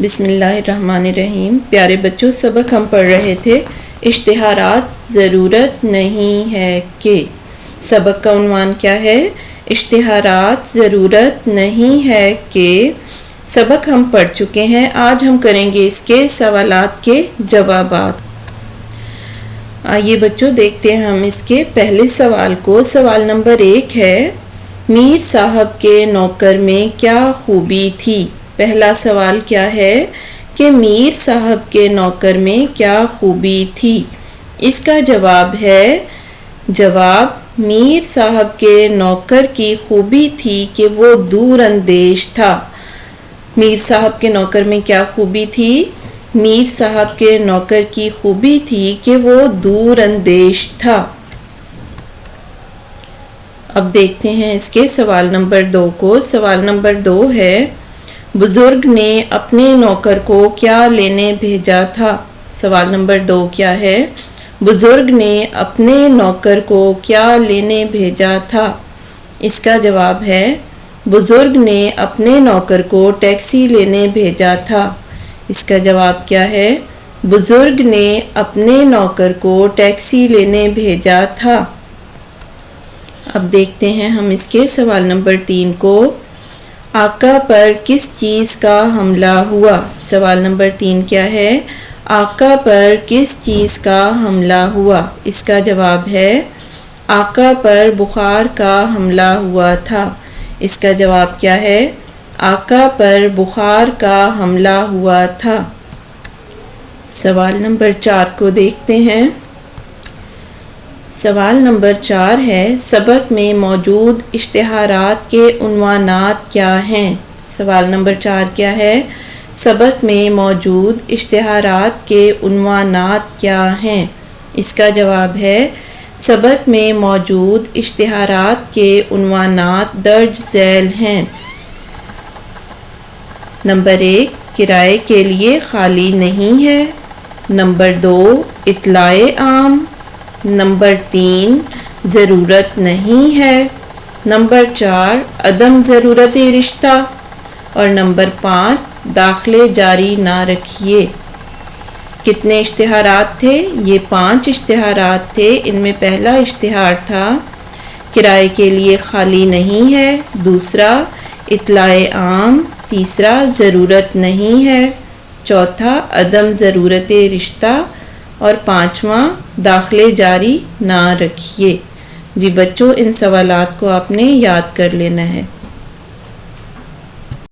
بسم اللہ الرحمن الرحیم۔ پیارے بچوں، سبق ہم پڑھ رہے تھے اشتہارات ضرورت نہیں ہے کہ۔ سبق کا عنوان کیا ہے؟ اشتہارات ضرورت نہیں ہے کہ۔ سبق ہم پڑھ چکے ہیں، آج ہم کریں گے اس کے سوالات کے جوابات۔ آئیے بچوں دیکھتے ہیں ہم اس کے پہلے سوال کو۔ سوال نمبر 1 ہے، میر صاحب کے نوکر میں کیا خوبی تھی؟ پہلا سوال کیا ہے کہ میر صاحب کے نوکر میں کیا خوبی تھی؟ اس کا جواب ہے، جواب میر صاحب کے نوکر کی خوبی تھی کہ وہ دور اندیش تھا۔ میر صاحب کے نوکر میں کیا خوبی تھی؟ میر صاحب کے نوکر کی خوبی تھی کہ وہ دور اندیش تھا۔ اب دیکھتے ہیں اس کے سوال نمبر 2 کو۔ سوال نمبر 2 ہے، بزرگ نے اپنے نوکر کو کیا لینے بھیجا تھا؟ سوال نمبر 2 کیا ہے؟ بزرگ نے اپنے نوکر کو کیا لینے بھیجا تھا؟ اس کا جواب ہے، بزرگ نے اپنے نوکر کو ٹیکسی لینے بھیجا تھا۔ اس کا جواب کیا ہے؟ بزرگ نے اپنے نوکر کو ٹیکسی لینے بھیجا تھا۔ اب دیکھتے ہیں ہم اس کے سوال نمبر 3 کو۔ آقا پر کس چیز کا حملہ ہوا؟ سوال نمبر 3 کیا ہے؟ آقا پر کس چیز کا حملہ ہوا؟ اس کا جواب ہے، آقا پر بخار کا حملہ ہوا تھا۔ اس کا جواب کیا ہے؟ آقا پر بخار کا حملہ ہوا تھا۔ سوال نمبر 4 کو دیکھتے ہیں۔ سوال نمبر 4 ہے، سبق میں موجود اشتہارات کے عنوانات کیا ہیں؟ سوال نمبر 4 کیا ہے؟ سبق میں موجود اشتہارات کے عنوانات کیا ہیں؟ اس کا جواب ہے، سبق میں موجود اشتہارات کے عنوانات درج ذیل ہیں۔ نمبر 1، کرائے کے لیے خالی نہیں ہے۔ نمبر 2، اطلاع عام۔ نمبر 3، ضرورت نہیں ہے۔ نمبر 4، عدم ضرورت رشتہ۔ اور نمبر 5، داخلے جاری نہ رکھیے۔ کتنے اشتہارات تھے؟ یہ 5 اشتہارات تھے۔ ان میں پہلا اشتہار تھا کرائے کے لیے خالی نہیں ہے، دوسرا اطلاع عام، تیسرا ضرورت نہیں ہے، چوتھا عدم ضرورت رشتہ، اور 5واں داخلے جاری نہ رکھیے۔ جی بچوں، ان سوالات کو آپ نے یاد کر لینا ہے۔